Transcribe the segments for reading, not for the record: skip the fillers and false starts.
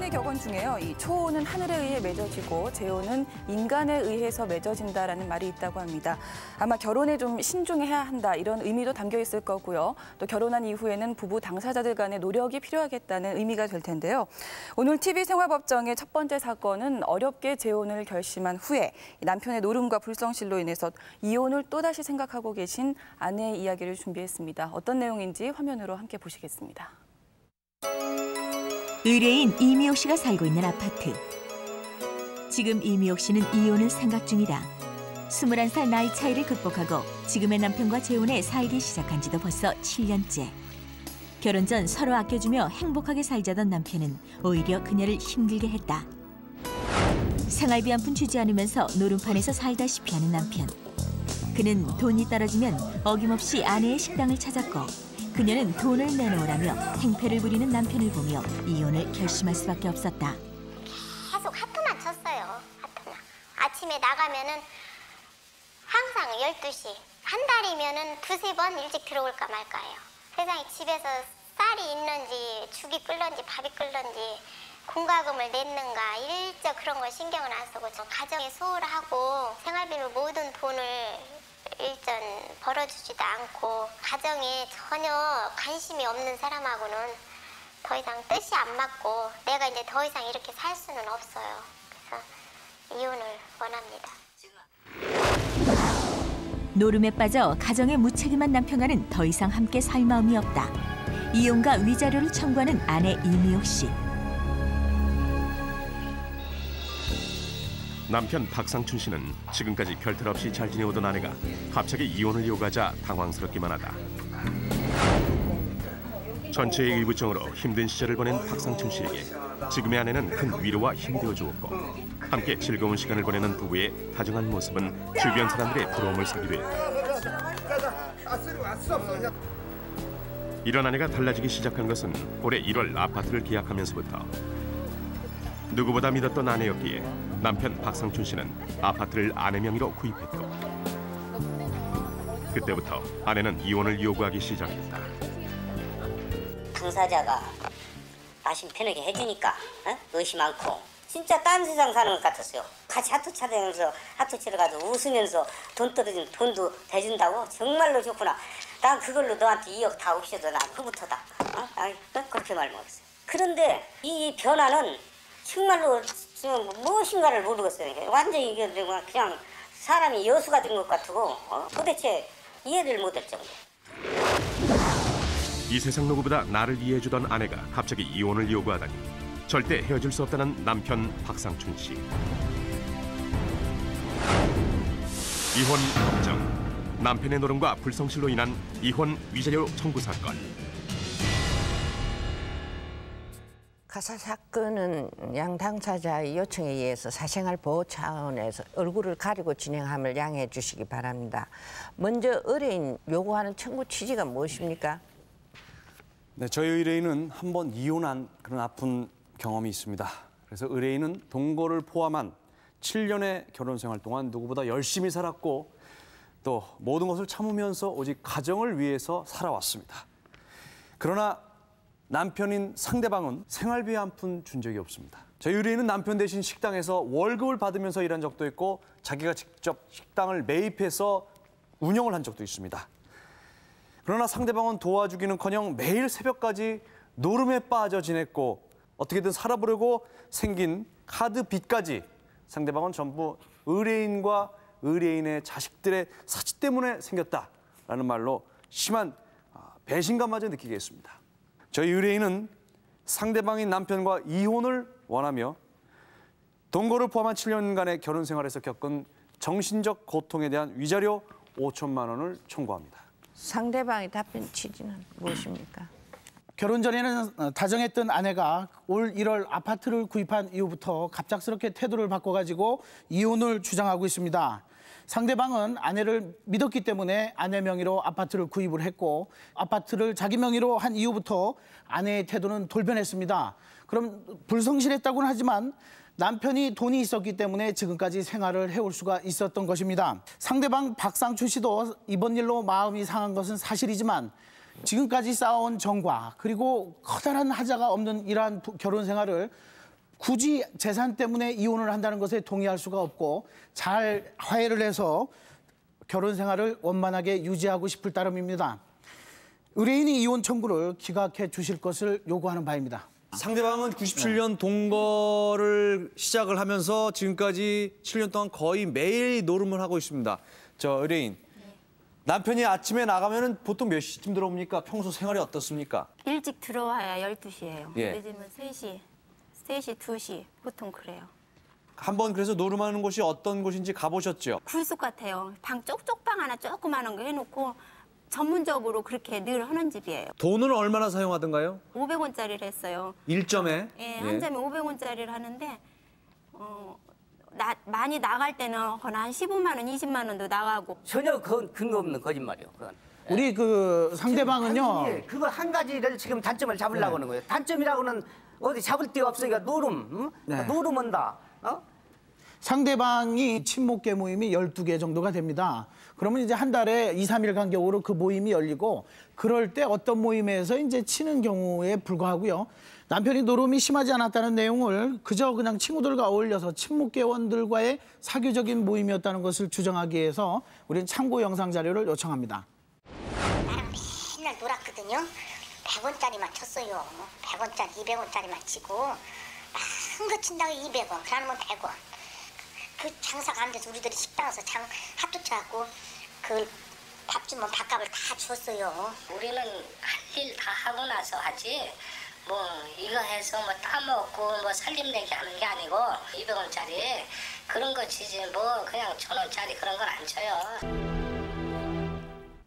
천체의 격언 중에요. 이 초혼은 하늘에 의해 맺어지고 재혼은 인간에 의해서 맺어진다라는 말이 있다고 합니다. 아마 결혼에 좀 신중해야 한다 이런 의미도 담겨 있을 거고요. 또 결혼한 이후에는 부부 당사자들 간의 노력이 필요하겠다는 의미가 될 텐데요. 오늘 TV생활법정의 첫 번째 사건은 어렵게 재혼을 결심한 후에 남편의 노름과 불성실로 인해서 이혼을 또다시 생각하고 계신 아내의 이야기를 준비했습니다. 어떤 내용인지 화면으로 함께 보시겠습니다. 의뢰인 이미옥 씨가 살고 있는 아파트. 지금 이미옥 씨는 이혼을 생각 중이다. 21살 나이 차이를 극복하고 지금의 남편과 재혼해 살기 시작한 지도 벌써 7년째. 결혼 전 서로 아껴주며 행복하게 살자던 남편은 오히려 그녀를 힘들게 했다. 생활비 한 푼 주지 않으면서 노름판에서 살다시피 하는 남편. 그는 돈이 떨어지면 어김없이 아내의 식당을 찾았고 그녀는 돈을 내놓으라며 행패를 부리는 남편을 보며 이혼을 결심할 수밖에 없었다. 계속 하트만 쳤어요. 하트만. 아침에 나가면은 항상 12시. 한 달이면은 두세 번 일찍 들어올까 말까예요. 세상에 집에서 쌀이 있는지 죽이 끓는지 밥이 끓는지 공과금을 냈는가 일적 그런 걸 신경을 안 쓰고 저 가정에 소홀하고 생활비로 모든 돈을 일전 벌어주지도 않고 가정에 전혀 관심이 없는 사람하고는 더 이상 뜻이 안 맞고 내가 이제 더 이상 이렇게 살 수는 없어요. 그래서 이혼을 원합니다. 노름에 빠져 가정에 무책임한 남편과는 더 이상 함께 살 마음이 없다. 이혼과 위자료를 청구하는 아내 이미옥 씨. 남편 박상춘 씨는 지금까지 별탈 없이 잘 지내오던 아내가 갑자기 이혼을 요구하자 당황스럽기만 하다. 전체의 의부증으로 힘든 시절을 보낸 박상춘 씨에게 지금의 아내는 큰 위로와 힘이 되어주었고 함께 즐거운 시간을 보내는 부부의 다정한 모습은 주변 사람들의 부러움을 사기도 했다. 이런 아내가 달라지기 시작한 것은 올해 1월 아파트를 계약하면서부터. 누구보다 믿었던 아내였기에 남편 박상춘 씨는 아파트를 아내 명의로 구입했고 그때부터 아내는 이혼을 요구하기 시작했다. 당사자가 마심 편하게 해주니까 의심 많고 진짜 딴 세상 사는 것 같았어요. 같이 하트 찾으면서 하트 치러 가서 웃으면서 돈 떨어진 돈도 대준다고 정말로 좋구나. 난 그걸로 너한테 2억 다 없어도 난 그부터다. 그렇게 말 먹었어요. 그런데 이 변화는 정말로 무엇인가를 모르겠어요. 완전히 이게 그냥 사람이 여수가 된 것 같고 도대체 이해를 못할 정도. 이 세상 누구보다 나를 이해해주던 아내가 갑자기 이혼을 요구하다니 절대 헤어질 수 없다는 남편 박상춘 씨. 이혼 걱정, 남편의 노름과 불성실로 인한 이혼 위자료 청구 사건. 가사 사건은 양 당사자의 요청에 의해서 사생활 보호 차원에서 얼굴을 가리고 진행함을 양해해 주시기 바랍니다. 먼저 의뢰인 요구하는 청구 취지가 무엇입니까? 네, 저희 의뢰인은 한 번 이혼한 그런 아픈 경험이 있습니다. 그래서 의뢰인은 동거를 포함한 7년의 결혼 생활 동안 누구보다 열심히 살았고 또 모든 것을 참으면서 오직 가정을 위해서 살아왔습니다. 그러나 남편인 상대방은 생활비 한 푼 준 적이 없습니다. 저희 의뢰인은 남편 대신 식당에서 월급을 받으면서 일한 적도 있고 자기가 직접 식당을 매입해서 운영을 한 적도 있습니다. 그러나 상대방은 도와주기는커녕 매일 새벽까지 노름에 빠져 지냈고 어떻게든 살아보려고 생긴 카드 빚까지 상대방은 전부 의뢰인과 의뢰인의 자식들의 사치 때문에 생겼다라는 말로 심한 배신감마저 느끼게 했습니다. 저희 의뢰인은 상대방인 남편과 이혼을 원하며 동거를 포함한 7년간의 결혼 생활에서 겪은 정신적 고통에 대한 위자료 5천만 원을 청구합니다. 상대방의 답변 취지는 무엇입니까? 결혼 전에는 다정했던 아내가 올 1월 아파트를 구입한 이후부터 갑작스럽게 태도를 바꿔가지고 이혼을 주장하고 있습니다. 상대방은 아내를 믿었기 때문에 아내 명의로 아파트를 구입을 했고 아파트를 자기 명의로 한 이후부터 아내의 태도는 돌변했습니다. 그럼 불성실했다고는 하지만 남편이 돈이 있었기 때문에 지금까지 생활을 해올 수가 있었던 것입니다. 상대방 박상춘 씨도 이번 일로 마음이 상한 것은 사실이지만 지금까지 쌓아온 정과 그리고 커다란 하자가 없는 이러한 결혼 생활을 굳이 재산 때문에 이혼을 한다는 것에 동의할 수가 없고 잘 화해를 해서 결혼 생활을 원만하게 유지하고 싶을 따름입니다. 의뢰인이 이혼 청구를 기각해 주실 것을 요구하는 바입니다. 상대방은 97년 동거를 시작을 하면서 지금까지 7년 동안 거의 매일 노름을 하고 있습니다. 저 의뢰인, 남편이 아침에 나가면 보통 몇 시쯤 들어옵니까? 평소 생활이 어떻습니까? 일찍 들어와야 12시예요. 예. 늦으면 3시, 2시 보통 그래요. 한번 그래서 노름하는 곳이 어떤 곳인지 가보셨죠? 굴속 같아요. 방 쪽방 하나 조그마한 거 해놓고 전문적으로 그렇게 늘 하는 집이에요. 돈은 얼마나 사용하던가요? 500원짜리를 했어요. 1점에? 예, 한 점에 500원짜리를 하는데 많이 나갈 때는 거의 한 15만 원, 20만 원도 나가고. 전혀 근거 없는 거짓말이에요. 그건. 우리 그 상대방은요. 그거 한 가지를 지금 단점을 잡으려고 하는 거예요. 단점이라고는 어디 잡을 데가 없으니까 노름, 응? 네. 노름 온다. 어? 상대방이 친목계 모임이 12개 정도가 됩니다. 그러면 이제 한 달에 2, 3일 간격으로 그 모임이 열리고 그럴 때 어떤 모임에서 이제 치는 경우에 불과하고요. 남편이 노름이 심하지 않았다는 내용을 그냥 친구들과 어울려서 친목계원들과의 사교적인 모임이었다는 것을 주장하기 위해서 우리는 참고 영상 자료를 요청합니다. 나랑 맨날 놀았거든요. 100원짜리만 쳤어요. 100원짜리, 200원짜리만 치고 큰 거 친다고 200원, 그러면 100원. 그 장사가 안 돼서 우리들이 식당에서 핫도 쳐갖고 그 밥 주면 밥값을 다 줬어요. 우리는 할 일 다 하고 나서 하지 뭐 이거 해서 뭐 따먹고 뭐 살림내기 하는 게 아니고 200원짜리 그런 거 치지 뭐 그냥 1,000원짜리 그런 건 안 쳐요.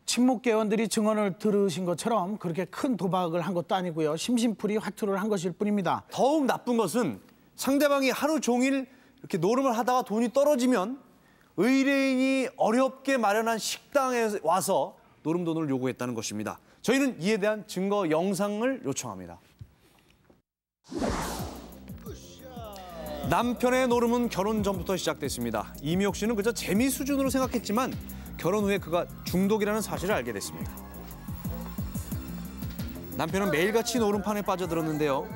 친목계원들이 증언을 들으신 것처럼 그렇게 큰 도박을 한 것도 아니고요. 심심풀이 화투를 한 것일 뿐입니다. 더욱 나쁜 것은 상대방이 하루 종일 이렇게 노름을 하다가 돈이 떨어지면 의뢰인이 어렵게 마련한 식당에 와서 노름 돈을 요구했다는 것입니다. 저희는 이에 대한 증거 영상을 요청합니다. 남편의 노름은 결혼 전부터 시작됐습니다. 이미옥 씨는 그저 재미 수준으로 생각했지만 결혼 후에 그가 중독이라는 사실을 알게 됐습니다. 남편은 매일같이 노름판에 빠져들었는데요.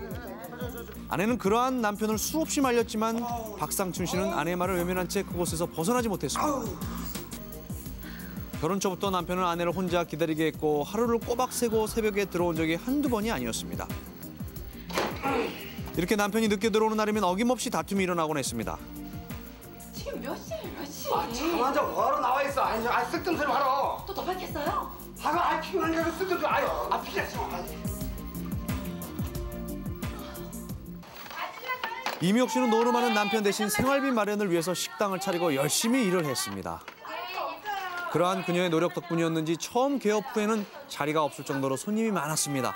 아내는 그러한 남편을 수없이 말렸지만 박상춘 씨는 아내의 말을 외면한 채 그곳에서 벗어나지 못했습니다. 결혼 초부터 남편은 아내를 혼자 기다리게 했고 하루를 꼬박 새고 새벽에 들어온 적이 한두 번이 아니었습니다. 이렇게 남편이 늦게 들어오는 날이면 어김없이 다툼이 일어나곤 했습니다. 지금 몇 시예요, 몇 시? 잠깐만 뭐하러 나와 있어? 아니 쓸데없는 소리 하러. 또 도박했어요? 피곤하니까 쓸데없는 소리. 피겠어. 이미옥 씨는 노름하는 남편 대신 생활비 마련을 위해서 식당을 차리고 열심히 일을 했습니다. 그러한 그녀의 노력 덕분이었는지 처음 개업 후에는 자리가 없을 정도로 손님이 많았습니다.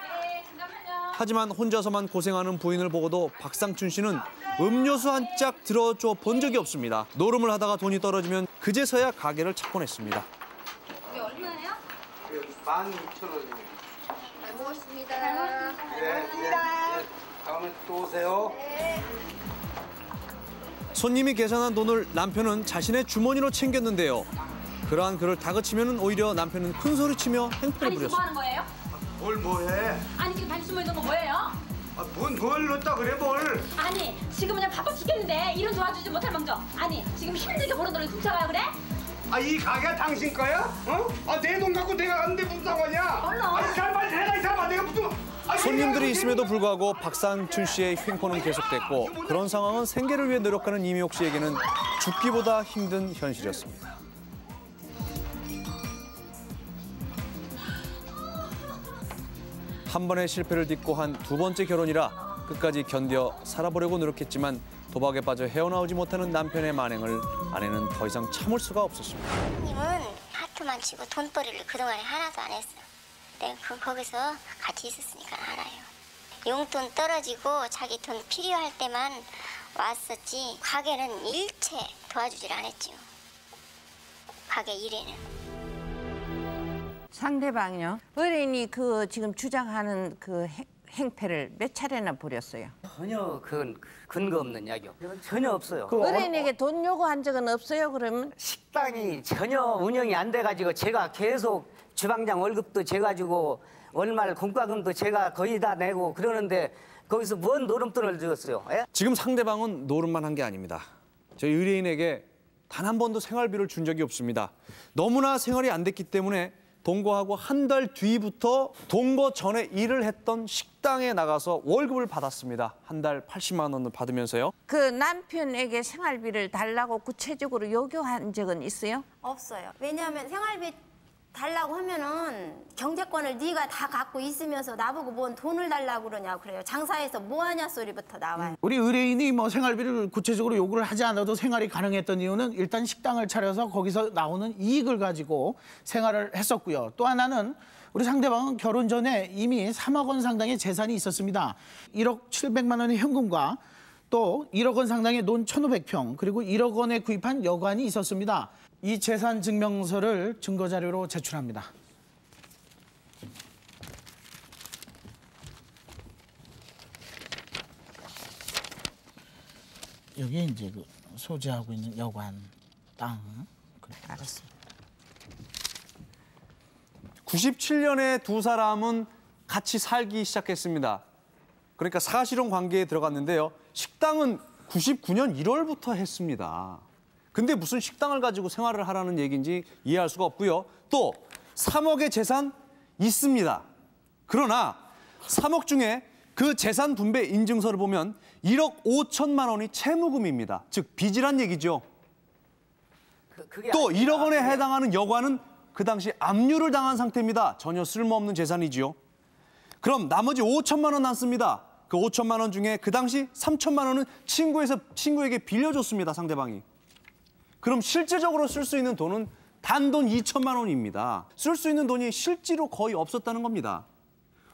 하지만 혼자서만 고생하는 부인을 보고도 박상춘 씨는 음료수 한 짝 들어줘 본 적이 없습니다. 노름을 하다가 돈이 떨어지면 그제서야 가게를 찾곤 했습니다. 이게 얼마예요? 12,000원입니다. 잘 먹었습니다. 예. 다음에 또 오세요. 손님이 계산한 돈을 남편은 자신의 주머니로 챙겼는데요. 그러한 그를 다그치면 오히려 남편은 큰 소리치며 행패를 아니 지금 뭐 부렸습니다. 하는 거예요? 뭘 뭐해? 아니 지금 당신 숨어 있는 거 뭐예요? 뭘 넣었다 그래 뭘? 아니 지금 그냥 바빠 죽겠는데 일은 도와주지 못할 망정. 아니 지금 힘들게 버는 돈을 훔쳐가요 그래? 이 가게가 당신 거야? 내 돈 갖고 내가 하는데 무슨 상관이야? 얼른. 잘 빨리 내놔 이 사람아. 내가 무슨? 손님들이 있음에도 불구하고 박상춘 씨의 횡포는 계속됐고 그런 상황은 생계를 위해 노력하는 이미옥 씨에게는 죽기보다 힘든 현실이었습니다. 한 번의 실패를 딛고 한 두 번째 결혼이라 끝까지 견뎌 살아보려고 노력했지만 도박에 빠져 헤어나오지 못하는 남편의 만행을 아내는 더 이상 참을 수가 없었습니다. 님은 하트만 치고 돈벌이를 그동안에 하나도 안 했어요. 내가 거기서 같이 있었으니까 알아요. 용돈 떨어지고 자기 돈 필요할 때만 왔었지 가게는 일체 도와주질 않았죠. 가게 일에는. 상대방요. 의뢰인이 그 지금 주장하는 그 행패를 몇 차례나 벌였어요. 전혀 근거 없는 이야기요. 전혀 없어요. 의뢰인에게 돈 요구한 적은 없어요, 그러면? 식당이 전혀 운영이 안 돼가지고 제가 계속 주방장 월급도 재가지고 월말 공과금도 제가 거의 다 내고 그러는데 거기서 뭔 노름돈을 들었어요? 예? 지금 상대방은 노름만 한 게 아닙니다. 저희 의뢰인에게 단 한 번도 생활비를 준 적이 없습니다. 너무나 생활이 안 됐기 때문에 동거하고 한 달 뒤부터 동거 전에 일을 했던 식당에 나가서 월급을 받았습니다. 한 달 80만 원을 받으면서요. 그 남편에게 생활비를 달라고 구체적으로 요구한 적은 있어요? 없어요. 왜냐하면 생활비 달라고 하면은 경제권을 네가 다 갖고 있으면서 나보고 뭔 돈을 달라고 그러냐고 그래요. 장사해서 뭐 하냐 소리부터 나와요. 우리 의뢰인이 뭐 생활비를 구체적으로 요구를 하지 않아도 생활이 가능했던 이유는 일단 식당을 차려서 거기서 나오는 이익을 가지고 생활을 했었고요. 또 하나는 우리 상대방은 결혼 전에 이미 3억 원 상당의 재산이 있었습니다. 1억 700만 원의 현금과 또 1억 원 상당의 논 1,500평 그리고 1억 원에 구입한 여관이 있었습니다. 이 재산 증명서를 증거 자료로 제출합니다. 여기 이제 그 소지하고 있는 여관 땅. 그래, 알았습니다. 97년에 두 사람은 같이 살기 시작했습니다. 그러니까 사실혼 관계에 들어갔는데요. 식당은 99년 1월부터 했습니다. 근데 무슨 식당을 가지고 생활을 하라는 얘기인지 이해할 수가 없고요. 또 3억의 재산 있습니다. 그러나 3억 중에 그 재산 분배 인증서를 보면 1억 5천만 원이 채무금입니다. 즉 빚이란 얘기죠. 또 1억 원에 해당하는 여관은 그 당시 압류를 당한 상태입니다. 전혀 쓸모없는 재산이지요. 그럼 나머지 5천만 원 남습니다. 그 5천만 원 중에 그 당시 3천만 원은 친구에게 빌려줬습니다. 상대방이. 그럼 실제적으로 쓸 수 있는 돈은 단돈 2천만 원입니다. 쓸 수 있는 돈이 실제로 거의 없었다는 겁니다.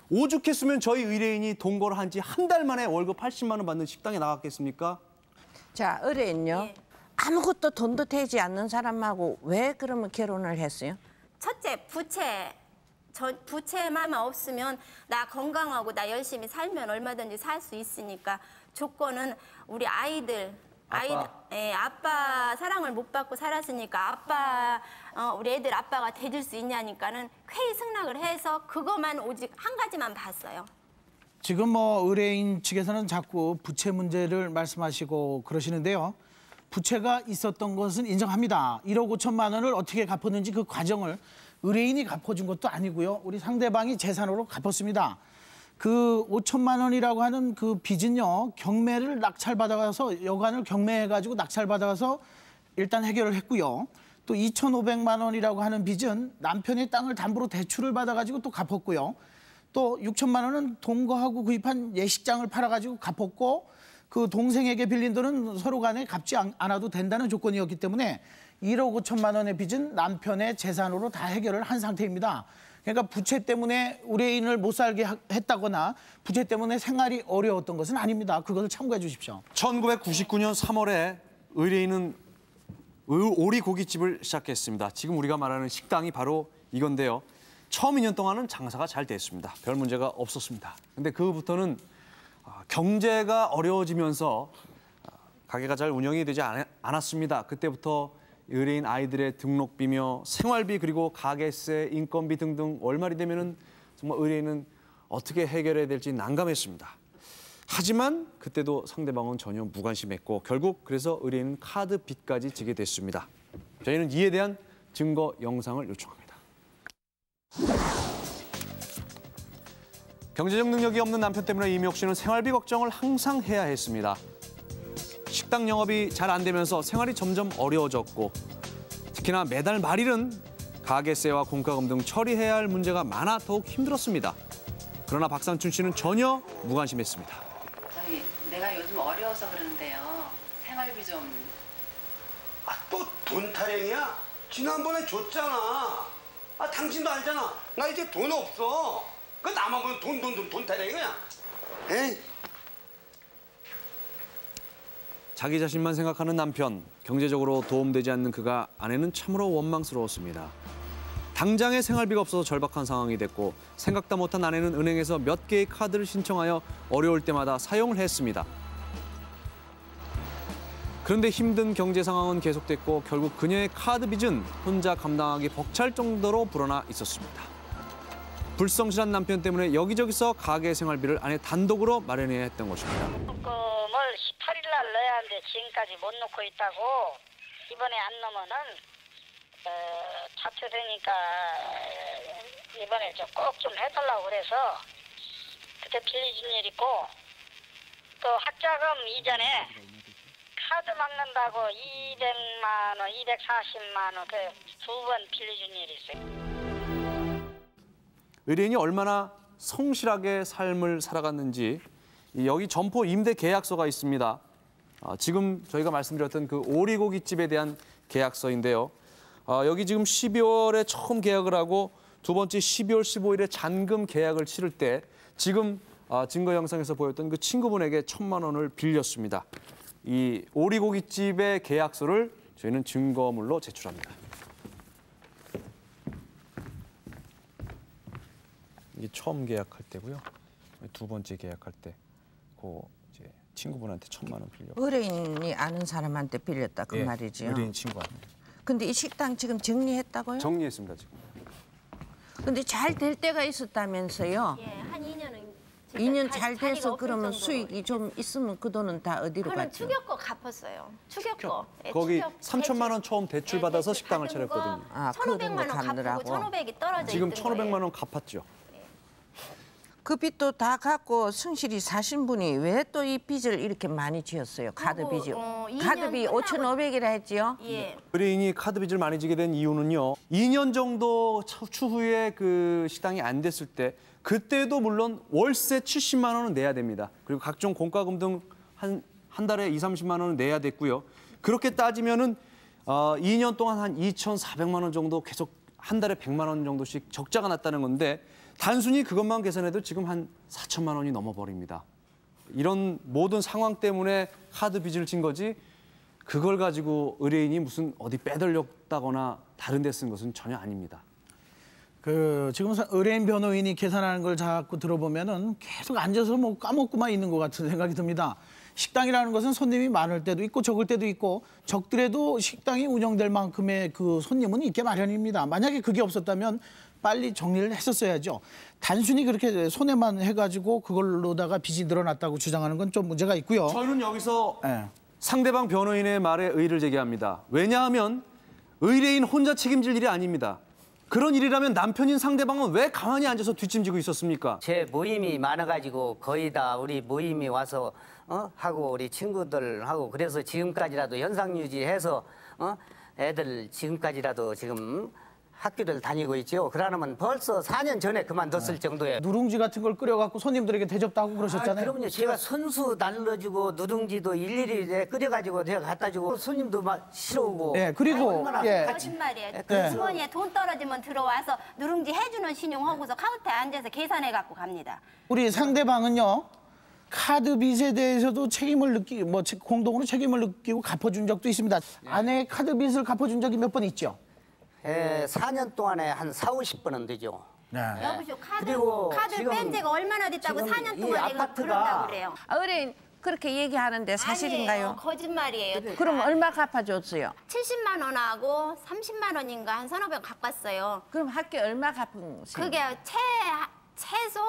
오죽했으면 저희 의뢰인이 동거를 한 지 한 달 만에 월급 80만 원 받는 식당에 나갔겠습니까? 자, 의뢰인요. 예. 아무것도 돈도 되지 않는 사람하고 왜 그러면 결혼을 했어요? 첫째, 부채만 없으면 나 건강하고 나 열심히 살면 얼마든지 살 수 있으니까 조건은 우리 아빠 사랑을 못 받고 살았으니까 우리 애들 아빠가 돼줄 수 있냐니까는 쾌히 승낙을 해서 그것만 오직 한 가지만 봤어요. 지금 뭐 의뢰인 측에서는 자꾸 부채 문제를 말씀하시고 그러시는데요. 부채가 있었던 것은 인정합니다. 1억 5천만 원을 어떻게 갚았는지 그 과정을 의뢰인이 갚아준 것도 아니고요. 우리 상대방이 재산으로 갚았습니다. 그 5천만 원이라고 하는 그 빚은요. 경매를 낙찰받아가서 여관을 경매해가지고 낙찰받아가서 일단 해결을 했고요. 또 2,500만 원이라고 하는 빚은 남편의 땅을 담보로 대출을 받아가지고 또 갚았고요. 또 6천만 원은 동거하고 구입한 예식장을 팔아가지고 갚았고 그 동생에게 빌린 돈은 서로 간에 갚지 않아도 된다는 조건이었기 때문에 1억 5천만 원의 빚은 남편의 재산으로 다 해결을 한 상태입니다. 그러니까 부채 때문에 의뢰인을 못 살게 했다거나 부채 때문에 생활이 어려웠던 것은 아닙니다. 그것을 참고해 주십시오. 1999년 3월에 의뢰인은 오리 고깃집을 시작했습니다. 지금 우리가 말하는 식당이 바로 이건데요. 처음 2년 동안은 장사가 잘 됐습니다. 별 문제가 없었습니다. 근데 그 후부터는 경제가 어려워지면서 가게가 잘 운영이 되지 않았습니다. 그때부터 의뢰인 아이들의 등록비며 생활비 그리고 가게세, 인건비 등등 월말이 되면은 정말 의뢰인은 어떻게 해결해야 될지 난감했습니다. 하지만 그때도 상대방은 전혀 무관심했고 결국 그래서 의뢰인은 카드 빚까지 지게 됐습니다. 저희는 이에 대한 증거 영상을 요청합니다. 경제적 능력이 없는 남편 때문에 이미옥 씨는 생활비 걱정을 항상 해야 했습니다. 식당 영업이 잘 안 되면서 생활이 점점 어려워졌고 특히나 매달 말일은 가게세와 공과금 등 처리해야 할 문제가 많아 더욱 힘들었습니다. 그러나 박상춘 씨는 전혀 무관심했습니다. 저기 내가 요즘 어려워서 그러는데요. 생활비 좀... 또 돈 타령이야? 지난번에 줬잖아. 당신도 알잖아. 나 이제 돈 없어. 그 나만 보면 돈 타령이야. 에이. 자기 자신만 생각하는 남편, 경제적으로 도움되지 않는 그가 아내는 참으로 원망스러웠습니다. 당장의 생활비가 없어서 절박한 상황이 됐고 생각도 못한 아내는 은행에서 몇 개의 카드를 신청하여 어려울 때마다 사용을 했습니다. 그런데 힘든 경제 상황은 계속됐고 결국 그녀의 카드 빚은 혼자 감당하기 벅찰 정도로 불어나 있었습니다. 불성실한 남편 때문에 여기저기서 가게 생활비를 아내 단독으로 마련해야 했던 것입니다. 뭘 18일 날 넣어야 하는데 지금까지 못 넣고 있다고. 이번에 안 넣으면은 자초되니까 이번에 꼭 좀 해달라고 그래서 그때 빌려준 일 있고, 또 학자금 이전에 카드 막는다고 200만 원, 240만 원 그 두 번 빌려준 일이 있어요. 의뢰인이 얼마나 성실하게 삶을 살아갔는지 여기 점포 임대 계약서가 있습니다. 지금 저희가 말씀드렸던 그 오리고기집에 대한 계약서인데요. 여기 지금 12월에 처음 계약을 하고 두 번째 12월 15일에 잔금 계약을 치를 때 지금 증거 영상에서 보였던 그 친구분에게 1,000만 원을 빌렸습니다. 이 오리고기집의 계약서를 저희는 증거물로 제출합니다. 이게 처음 계약할 때고요. 두 번째 계약할 때 그 이제 친구분한테 1,000만 원 빌려. 의뢰인이 아는 사람한테 빌렸다 그 말이죠. 의뢰인 친구한테. 근데 이 식당 지금 정리했다고요? 정리했습니다 지금. 근데 잘 될 때가 있었다면서요? 예, 한 2년은 2년 잘 돼서 그러면 수익이 좀 있으면 그 돈은 다 어디로 그는 갔죠? 추격거 갚았어요. 추격거. 예, 거기 추격, 3,000만 원 처음 대출 받아서 식당을 차렸거든요. 아, 1,500만 원 갚고 1,500이 떨어져 지금 있던 1,500만 거예요. 원 갚았죠. 그 빚도 다 갚고 성실히 사신 분이 왜 또 이 빚을 이렇게 많이 지었어요? 카드 빚이. 2년 카드비 끝나고 5,500이라 했지요? 예. 의뢰인이 카드 빚을 많이 지게 된 이유는요. 2년 정도 추후에 그 식당이 안 됐을 때 그때도 물론 월세 70만 원은 내야 됩니다. 그리고 각종 공과금 등 한 달에 20-30만 원은 내야 됐고요. 그렇게 따지면은 2년 동안 한 2,400만 원 정도 계속 한 달에 100만 원 정도씩 적자가 났다는 건데 단순히 그것만 계산해도 지금 한 4천만 원이 넘어버립니다. 이런 모든 상황 때문에 카드 빚을 진 거지 그걸 가지고 의뢰인이 무슨 어디 빼돌렸다거나 다른 데 쓴 것은 전혀 아닙니다. 지금 의뢰인 변호인이 계산하는 걸 자꾸 들어보면은 계속 앉아서 뭐 까먹고만 있는 것 같은 생각이 듭니다. 식당이라는 것은 손님이 많을 때도 있고 적을 때도 있고 적더라도 식당이 운영될 만큼의 그 손님은 있게 마련입니다. 만약에 그게 없었다면 빨리 정리를 했었어야죠. 단순히 그렇게 손해만 해가지고 그걸로다가 빚이 늘어났다고 주장하는 건 좀 문제가 있고요. 저는 여기서 상대방 변호인의 말에 의의를 제기합니다. 왜냐하면 의뢰인 혼자 책임질 일이 아닙니다. 그런 일이라면 남편인 상대방은 왜 가만히 앉아서 뒷짐지고 있었습니까? 제 모임이 많아가지고 거의 다 우리 모임이 와서 하고 우리 친구들하고 그래서 지금까지라도 현상 유지해서 애들 지금까지라도 지금 학교를 다니고 있죠. 그러면 벌써 4년 전에 그만뒀을 정도예요. 누룽지 같은 걸 끓여갖고 손님들에게 대접도 하고 그러셨잖아요. 그럼요. 제가 손수 날려주고 누룽지도 일일이 끓여가지고 제가 갖다 주고 손님도 막 실어오고. 네, 그리고 거짓말이에요. 그 주머니에 돈 떨어지면 들어와서 누룽지 해주는 신용하고서 카운터에 앉아서 계산해갖고 갑니다. 우리 상대방은요. 카드 빚에 대해서도 책임을 느끼고 공동으로 책임을 느끼고 갚아준 적도 있습니다. 아내의 카드 빚을 갚아준 적이 몇 번 있죠? 4년 동안에 한 40-50번은 되죠. 여보시오, 그리고 카드 뺀 지가 얼마나 됐다고 4년 동안 내가 그런다고 그래요. 의뢰인 그렇게 얘기하는데 사실인가요? 아니에요. 거짓말이에요. 그럼 얼마 갚아줬어요? 70만 원하고 30만 원인가 한 1,500 갚았어요. 그럼 학교 얼마 갚은? 그게 최소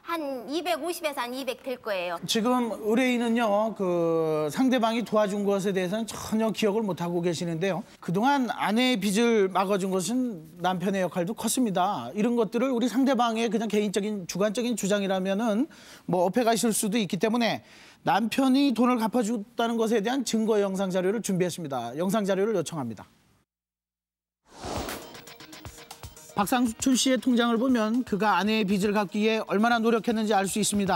한 250에서 한 200 될 거예요. 지금 의뢰인은요, 그 상대방이 도와준 것에 대해서는 전혀 기억을 못하고 계시는데요. 그동안 아내의 빚을 막아준 것은 남편의 역할도 컸습니다. 이런 것들을 우리 상대방의 그냥 개인적인 주관적인 주장이라면은 뭐 어폐가 있을 수도 있기 때문에 남편이 돈을 갚아줬다는 것에 대한 증거 영상 자료를 준비했습니다. 영상 자료를 요청합니다. 박상춘 씨의 통장을 보면 그가 아내의 빚을 갚기 위해 얼마나 노력했는지 알 수 있습니다.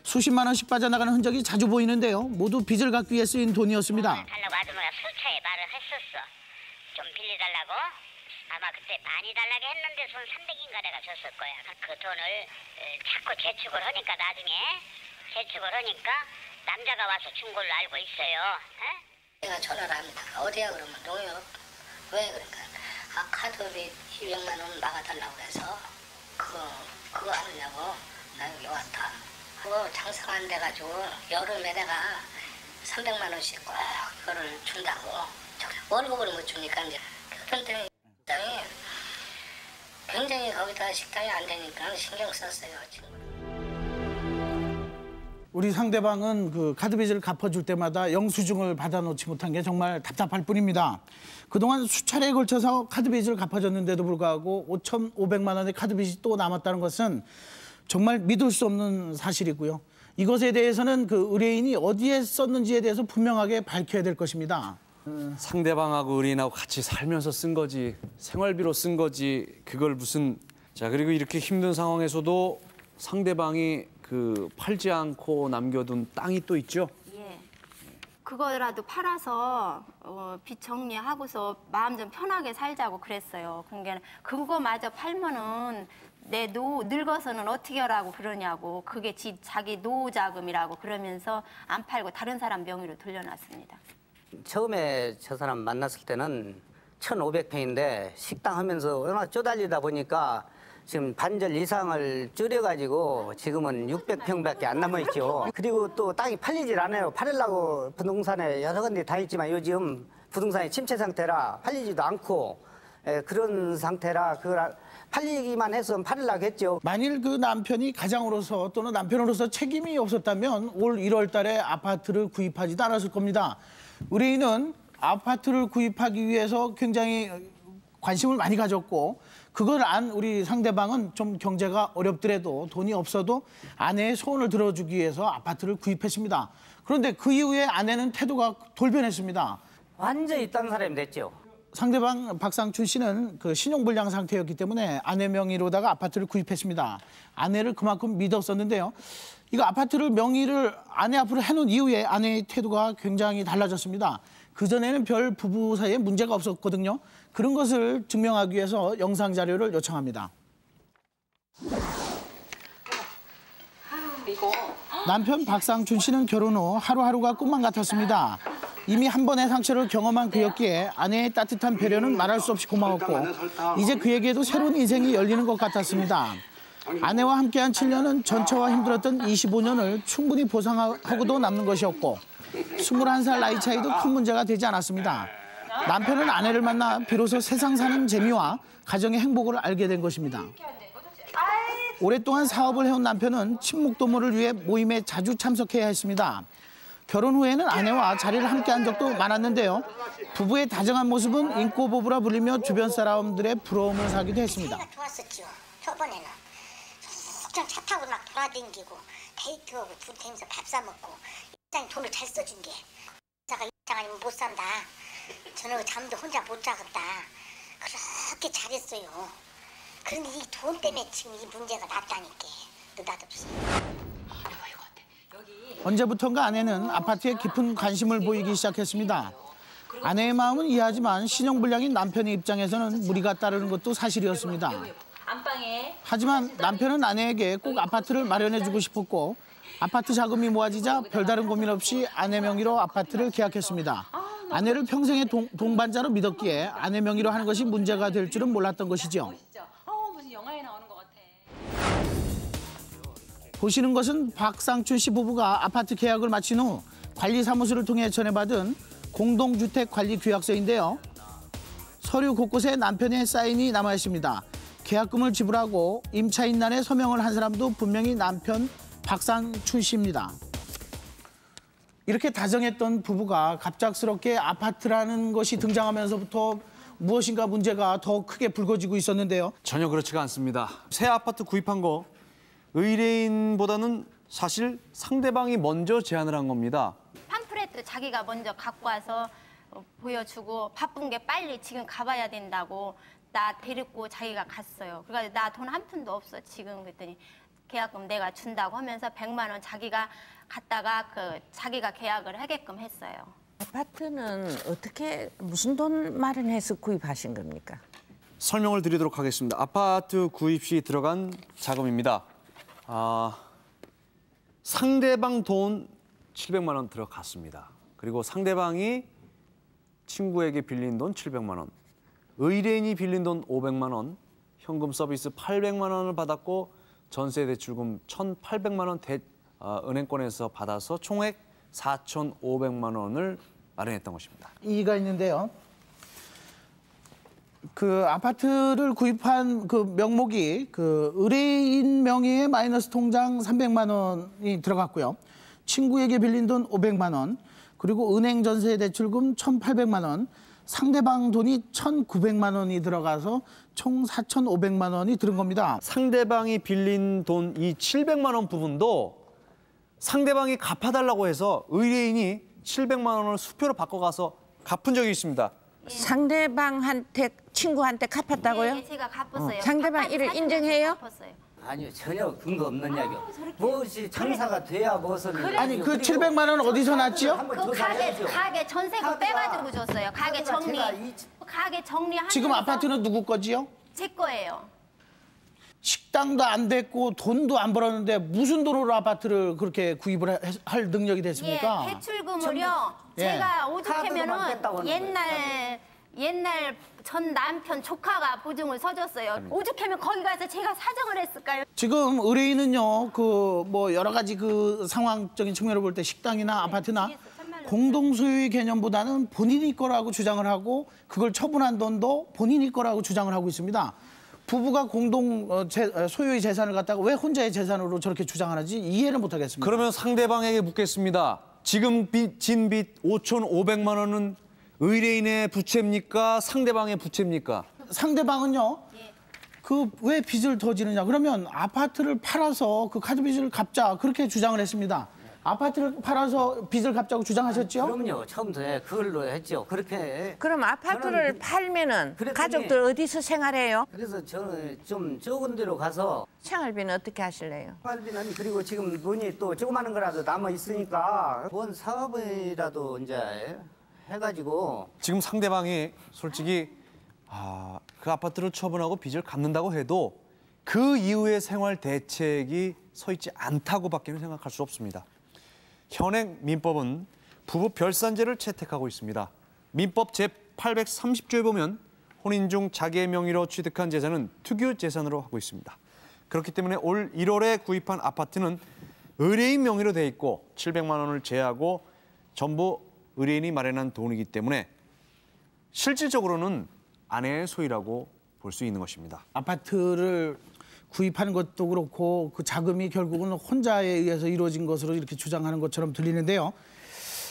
수십만 원씩 빠져나가는 흔적이 자주 보이는데요. 모두 빚을 갚기 위해 쓰인 돈이었습니다. 달라고 아줌마가 수차에 말을 했었어. 좀 빌려달라고. 아마 그때 많이 달라고 했는데 손 300인가 내가 줬을 거야. 그 돈을 자꾸 재축을 하니까 나중에 재축을 하니까 남자가 와서 준 걸로 알고 있어요. 내가 전화를 합니다. 어디야 그러면 농협. 왜 그러니까 카드비 200만 원 막아달라고 해서 그거 하느냐고 나 여기 왔다. 그거 장사가 안 돼가지고 여름에 내가 300만 원씩 꼭 그거를 준다고 월급을 못 주니까 이제 교통 때문에 굉장히 거기다 식당이 안 되니까 신경 썼어요. 친구를. 우리 상대방은 그 카드 빚을 갚아줄 때마다 영수증을 받아놓지 못한 게 정말 답답할 뿐입니다. 그동안 수차례에 걸쳐서 카드 빚을 갚아줬는데도 불구하고 5,500만 원의 카드 빚이 또 남았다는 것은 정말 믿을 수 없는 사실이고요. 이것에 대해서는 그 의뢰인이 어디에 썼는지에 대해서 분명하게 밝혀야 될 것입니다. 상대방하고 의뢰인하고 같이 살면서 쓴 거지, 생활비로 쓴 거지, 그걸 무슨... 자, 그리고 이렇게 힘든 상황에서도 상대방이 그 팔지 않고 남겨둔 땅이 또 있죠? 예. 그거라도 팔아서 빚 정리하고서 마음 좀 편하게 살자고 그랬어요. 그러니까 그거마저 팔면은 내 늙어서는 어떻게 하라고 그러냐고, 그게 자기 노후 자금이라고 그러면서 안 팔고 다른 사람 명의로 돌려놨습니다. 처음에 저 사람 만났을 때는 1,500평인데 식당 하면서 워낙 쪼달리다 보니까 지금 반절 이상을 줄여가지고 지금은 600평밖에 안 남아있죠. 그리고 또 땅이 팔리질 않아요. 팔으려고 부동산에 여러 군데 다 있지만 요즘 부동산이 침체 상태라 팔리지도 않고 그런 상태라 그걸 팔리기만 해서 팔으려고 했죠. 만일 그 남편이 가장으로서 또는 남편으로서 책임이 없었다면 올 1월 달에 아파트를 구입하지도 않았을 겁니다. 의뢰인은 아파트를 구입하기 위해서 굉장히 관심을 많이 가졌고, 그걸 안 우리 상대방은 좀 경제가 어렵더라도 돈이 없어도 아내의 소원을 들어주기 위해서 아파트를 구입했습니다. 그런데 그 이후에 아내는 태도가 돌변했습니다. 완전히 딴 사람이 됐죠. 상대방 박상춘 씨는 그 신용불량 상태였기 때문에 아내 명의로다가 아파트를 구입했습니다. 아내를 그만큼 믿었었는데요. 이거 아파트를 명의를 아내 앞으로 해놓은 이후에 아내의 태도가 굉장히 달라졌습니다. 그전에는 별 부부 사이에 문제가 없었거든요. 그런 것을 증명하기 위해서 영상 자료를 요청합니다. 남편 박상춘 씨는 결혼 후 하루하루가 꿈만 같았습니다. 이미 한 번의 상처를 경험한 그였기에 아내의 따뜻한 배려는 말할 수 없이 고마웠고, 이제 그에게도 새로운 인생이 열리는 것 같았습니다. 아내와 함께한 7년은 전처와 힘들었던 25년을 충분히 보상하고도 남는 것이었고, 21살 나이 차이도 큰 문제가 되지 않았습니다. 남편은 아내를 만나 비로소 세상 사는 재미와 가정의 행복을 알게 된 것입니다. 오랫동안 사업을 해온 남편은 친목도모를 위해 모임에 자주 참석해야 했습니다. 결혼 후에는 아내와 자리를 함께한 적도 많았는데요. 부부의 다정한 모습은 인꼬부부라 불리며 주변 사람들의 부러움을 사기도 했습니다. 좋았었죠. 저번에는 쭉 차 타고 막 돌아다니고 데이트하고 둘이 다니면서 밥 사 먹고, 입장이 돈을 잘 써준 게 자가 입장 아니면 못 산다. 저는 잠도 혼자 못 자겠다. 그렇게 잘했어요. 그런데 이 돈 때문에 지금 이 문제가 났다니까. 느닷없이. 언제부턴가 아내는 아파트에 깊은 관심을 보이기 시작했습니다. 아내의 마음은 이해하지만 신용불량인 남편의 입장에서는 무리가 따르는 것도 사실이었습니다. 하지만 남편은 아내에게 꼭 아파트를 마련해주고 싶었고, 아파트 자금이 모아지자 별다른 고민 없이 아내 명의로 아파트를 계약했습니다. 아내를 평생의 동반자로 믿었기에 아내 명의로 하는 것이 문제가 될 줄은 몰랐던 것이죠. 무슨 영화에 나오는 것 같아. 보시는 것은 박상춘 씨 부부가 아파트 계약을 마친 후 관리사무소를 통해 전해받은 공동주택관리규약서인데요. 서류 곳곳에 남편의 사인이 남아 있습니다. 계약금을 지불하고 임차인란에 서명을 한 사람도 분명히 남편 박상춘 씨입니다. 이렇게 다정했던 부부가 갑작스럽게 아파트라는 것이 등장하면서부터 무엇인가 문제가 더 크게 불거지고 있었는데요. 전혀 그렇지가 않습니다. 새 아파트 구입한 거 의뢰인보다는 사실 상대방이 먼저 제안을 한 겁니다. 팜플렛도 자기가 먼저 갖고 와서 보여주고, 바쁜 게 빨리 지금 가봐야 된다고 나 데리고 자기가 갔어요. 그러니까 나 돈 한 푼도 없어 지금. 그랬더니 계약금 내가 준다고 하면서 100만 원 자기가 갖다가 자기가 계약을 하게끔 했어요. 아파트는 어떻게 무슨 돈 마련해서 구입하신 겁니까? 설명을 드리도록 하겠습니다. 아파트 구입 시 들어간 자금입니다. 상대방 돈 700만 원 들어갔습니다. 그리고 상대방이 친구에게 빌린 돈 700만 원, 의뢰인이 빌린 돈 500만 원, 현금 서비스 800만 원을 받았고 전세 대출금 1,800만 원 은행권에서 받아서 총액 4,500만 원을 마련했던 것입니다. 이의가 있는데요. 그 아파트를 구입한 그 명목이 그 의뢰인 명의의 마이너스 통장 300만 원이 들어갔고요. 친구에게 빌린 돈 500만 원, 그리고 은행 전세 대출금 1,800만 원, 상대방 돈이 1,900만 원이 들어가서 총 4,500만 원이 들은 겁니다. 상대방이 빌린 돈 이 700만 원 부분도 상대방이 갚아달라고 해서 의뢰인이 700만 원을 수표로 바꿔가서 갚은 적이 있습니다. 상대방한테 친구한테 갚았다고요? 네, 제가 갚았어요. 상대방 이를 인정해요? 아니요, 전혀 근거 없는 이야기요. 무엇이 장사가 돼야 무엇을... 아니, 그 700만 원 어디서 났지요? 그 가게 전세금 빼가지고 줬어요. 가게 정리. 가게 정리하면서. 지금 아파트는 누구 거지요? 제 거예요. 식당도 안 됐고 돈도 안 벌었는데 무슨 돈으로 아파트를 그렇게 구입을 할 능력이 됐습니까? 예, 대출금을요. 예. 제가 오죽하면은 옛날 전 남편 조카가 보증을 서줬어요. 오죽하면 거기 가서 제가 사정을 했을까요? 지금 의뢰인은요, 그 뭐 여러 가지 그 상황적인 측면을 볼 때 식당이나 아파트나 공동 소유의 개념보다는 본인이 거라고 주장을 하고 그걸 처분한 돈도 본인이 거라고 주장을 하고 있습니다. 부부가 공동 소유의 재산을 갖다가 왜 혼자의 재산으로 저렇게 주장을 하지 이해를 못 하겠습니다. 그러면 상대방에게 묻겠습니다. 지금 진 빚 5,500만 원은 의뢰인의 부채입니까? 상대방의 부채입니까? 상대방은요. 그 왜 빚을 더 지느냐. 그러면 아파트를 팔아서 그 카드 빚을 갚자 그렇게 주장을 했습니다. 아파트를 팔아서 빚을 갚자고 주장하셨죠? 그럼요. 처음부터 그걸로 했죠. 그렇게. 그럼 아파트를 팔면은 가족들 어디서 생활해요? 그래서 저는 좀 적은 데로 가서. 생활비는 어떻게 하실래요? 생활비는 그리고 지금 돈이 또 조그마한 거라도 남아 있으니까 뭔 사업이라도 이제 해가지고. 지금 상대방이 솔직히 그 아파트를 처분하고 빚을 갚는다고 해도 그 이후의 생활 대책이 서 있지 않다고밖에는 생각할 수 없습니다. 현행 민법은 부부 별산제를 채택하고 있습니다. 민법 제830조에 보면 혼인 중 자기의 명의로 취득한 재산은 특유 재산으로 하고 있습니다. 그렇기 때문에 올 1월에 구입한 아파트는 의뢰인 명의로 돼 있고 700만 원을 제외하고 전부 의뢰인이 마련한 돈이기 때문에 실질적으로는 아내의 소유라고 볼 수 있는 것입니다. 아파트를 구입하는 것도 그렇고 그 자금이 결국은 혼자에 의해서 이루어진 것으로 이렇게 주장하는 것처럼 들리는데요.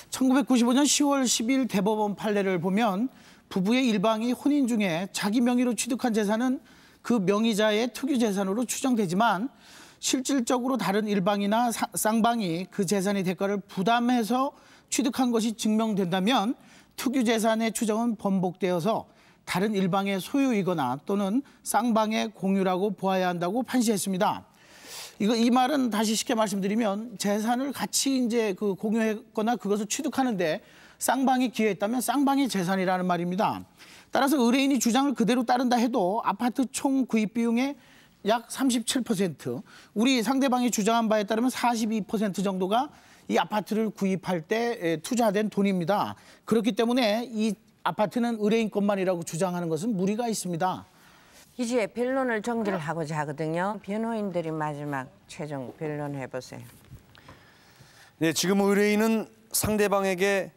1995년 10월 10일 대법원 판례를 보면 부부의 일방이 혼인 중에 자기 명의로 취득한 재산은 그 명의자의 특유 재산으로 추정되지만 실질적으로 다른 일방이나 쌍방이 그 재산의 대가를 부담해서 취득한 것이 증명된다면 특유 재산의 추정은 번복되어서 다른 일방의 소유이거나 또는 쌍방의 공유라고 보아야 한다고 판시했습니다. 이 말은 다시 쉽게 말씀드리면 재산을 같이 이제 그 공유했거나 그것을 취득하는데 쌍방이 기여했다면 쌍방의 재산이라는 말입니다. 따라서 의뢰인이 주장을 그대로 따른다 해도 아파트 총 구입 비용의 약 37%, 우리 상대방이 주장한 바에 따르면 42% 정도가 이 아파트를 구입할 때 투자된 돈입니다. 그렇기 때문에 이 아파트는 의뢰인 것만이라고 주장하는 것은 무리가 있습니다. 이제 변론을 정리를 하고자 하거든요. 변호인들이 마지막 최종 변론해 보세요. 네, 지금 의뢰인은 상대방에게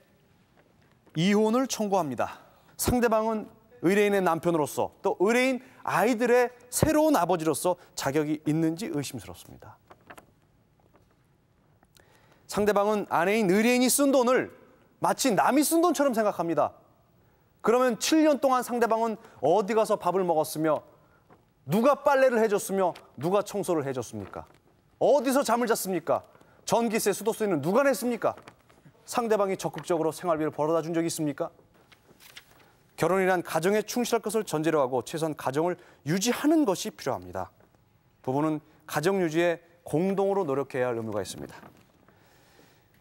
이혼을 청구합니다. 상대방은 의뢰인의 남편으로서 또 의뢰인 아이들의 새로운 아버지로서 자격이 있는지 의심스럽습니다. 상대방은 아내인 의뢰인이 쓴 돈을 마치 남이 쓴 돈처럼 생각합니다. 그러면 7년 동안 상대방은 어디 가서 밥을 먹었으며 누가 빨래를 해줬으며 누가 청소를 해줬습니까? 어디서 잠을 잤습니까? 전기세, 수도세는 누가 냈습니까? 상대방이 적극적으로 생활비를 벌어다 준 적이 있습니까? 결혼이란 가정에 충실할 것을 전제로 하고 최소한 가정을 유지하는 것이 필요합니다. 부부는 가정 유지에 공동으로 노력해야 할 의무가 있습니다.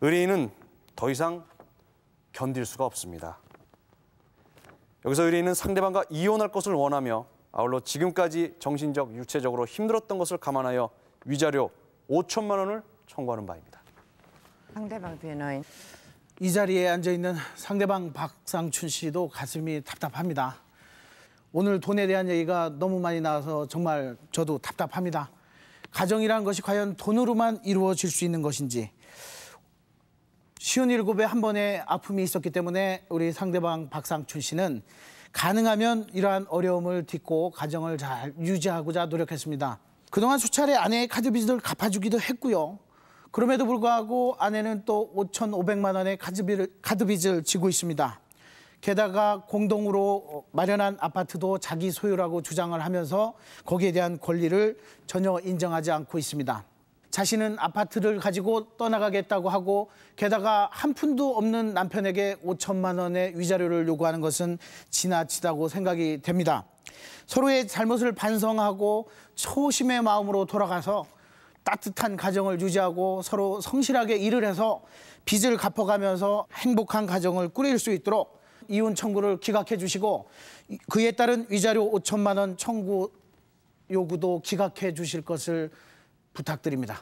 의뢰인은 더 이상 견딜 수가 없습니다. 여기서 의뢰인은 상대방과 이혼할 것을 원하며 아울러 지금까지 정신적, 육체적으로 힘들었던 것을 감안하여 위자료 5천만 원을 청구하는 바입니다. 상대방 변호인. 이 자리에 앉아있는 상대방 박상춘 씨도 가슴이 답답합니다. 오늘 돈에 대한 얘기가 너무 많이 나와서 정말 저도 답답합니다. 가정이라는 것이 과연 돈으로만 이루어질 수 있는 것인지. 57의 한 번의 아픔이 있었기 때문에 우리 상대방 박상춘 씨는 가능하면 이러한 어려움을 딛고 가정을 잘 유지하고자 노력했습니다. 그동안 수차례 아내의 카드 빚을 갚아주기도 했고요. 그럼에도 불구하고 아내는 또 5,500만 원의 카드 빚을 지고 있습니다. 게다가 공동으로 마련한 아파트도 자기 소유라고 주장을 하면서 거기에 대한 권리를 전혀 인정하지 않고 있습니다. 자신은 아파트를 가지고 떠나가겠다고 하고 게다가 한 푼도 없는 남편에게 5천만 원의 위자료를 요구하는 것은 지나치다고 생각이 됩니다. 서로의 잘못을 반성하고 초심의 마음으로 돌아가서 따뜻한 가정을 유지하고 서로 성실하게 일을 해서 빚을 갚아가면서 행복한 가정을 꾸릴 수 있도록 이혼 청구를 기각해 주시고 그에 따른 위자료 5천만 원 청구 요구도 기각해 주실 것을 부탁드립니다.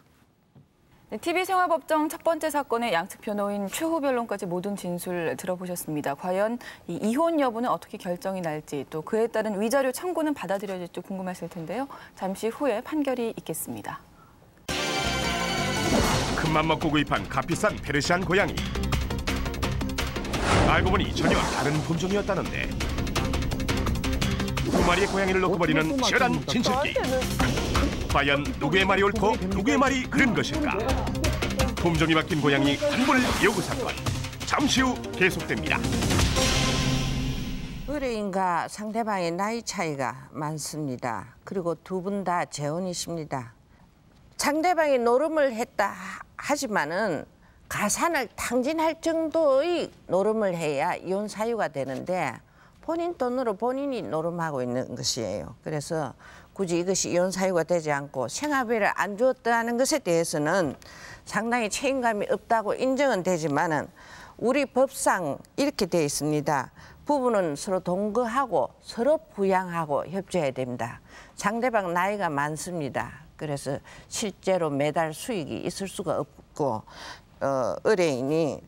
네, TV생활법정 첫 번째 사건의 양측 변호인 최후 변론까지 모든 진술 들어보셨습니다. 과연 이 이혼 여부는 어떻게 결정이 날지 또 그에 따른 위자료 청구는 받아들여질지 궁금하실 텐데요. 잠시 후에 판결이 있겠습니다. 큰맘 먹고 구입한 값비싼 페르시안 고양이. 알고 보니 전혀 다른 품종이었다는데 두 마리의 고양이를 놓고 벌이는 치열한 진실기. 과연 누구의 말이 옳고 누구의 말이 그른 것일까? 품종이 바뀐 고양이 환불 요구 사건. 잠시 후 계속됩니다. 의뢰인과 상대방의 나이 차이가 많습니다. 그리고 두 분 다 재혼이십니다. 상대방이 노름을 했다 하지만은 가산을 탕진할 정도의 노름을 해야 이혼 사유가 되는데 본인 돈으로 본인이 노름하고 있는 것이에요. 그래서 굳이 이것이 이혼 사유가 되지 않고 생활비를 안 주었다는 것에 대해서는 상당히 책임감이 없다고 인정은 되지만은 우리 법상 이렇게 돼 있습니다. 부부는 서로 동거하고 서로 부양하고 협조해야 됩니다. 상대방 나이가 많습니다. 그래서 실제로 매달 수익이 있을 수가 없고 의뢰인이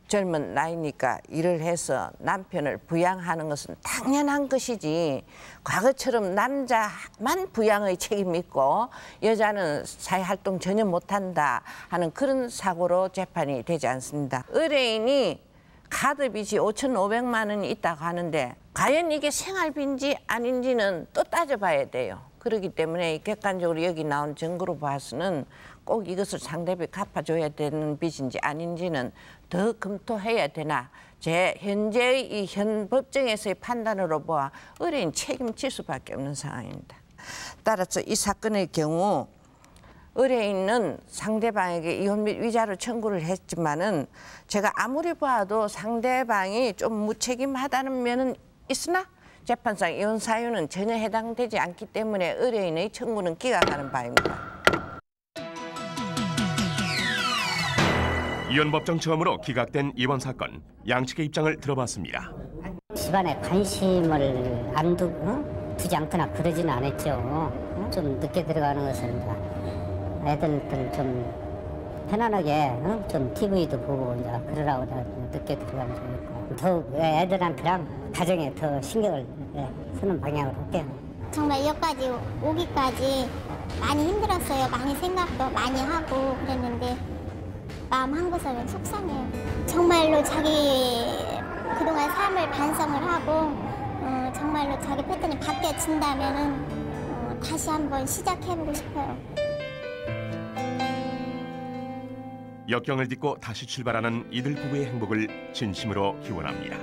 젊은 나이니까 일을 해서 남편을 부양하는 것은 당연한 것이지 과거처럼 남자만 부양의 책임이 있고 여자는 사회활동 전혀 못한다 하는 그런 사고로 재판이 되지 않습니다. 의뢰인이 카드빚이 5,500만 원이 있다고 하는데 과연 이게 생활비인지 아닌지는 또 따져봐야 돼요. 그렇기 때문에 객관적으로 여기 나온 증거로 봐서는 꼭 이것을 상대방이 갚아줘야 되는 빚인지 아닌지는 더 검토해야 되나 제 현재의 이 현 법정에서의 판단으로 보아 의뢰인 책임질 수밖에 없는 상황입니다. 따라서 이 사건의 경우 의뢰인은 상대방에게 이혼 및 위자료 청구를 했지만은 제가 아무리 봐도 상대방이 좀 무책임하다는 면은 있으나 재판상 이혼 사유는 전혀 해당되지 않기 때문에 의뢰인의 청구는 기각하는 바입니다. 이혼 법정 처음으로 기각된 이번 사건, 양측의 입장을 들어봤습니다. 집안에 관심을 안 두지 않거나 그러지는 않았죠. 좀 늦게 들어가는 것은 애들은 좀 편안하게 좀 TV도 보고 이제 그러라고 늦게 들어가는 좀 있고 더 애들한테랑 가정에 더 신경을 쓰는 방향으로 할게요. 정말 여기까지 오기까지 많이 힘들었어요. 많이 생각도 많이 하고 그랬는데 마음 한구석은 속상해요. 정말로 자기 그동안 삶을 반성을 하고 정말로 자기 패턴이 바뀌어진다면은 다시 한번 시작해보고 싶어요. 역경을 딛고 다시 출발하는 이들 부부의 행복을 진심으로 기원합니다.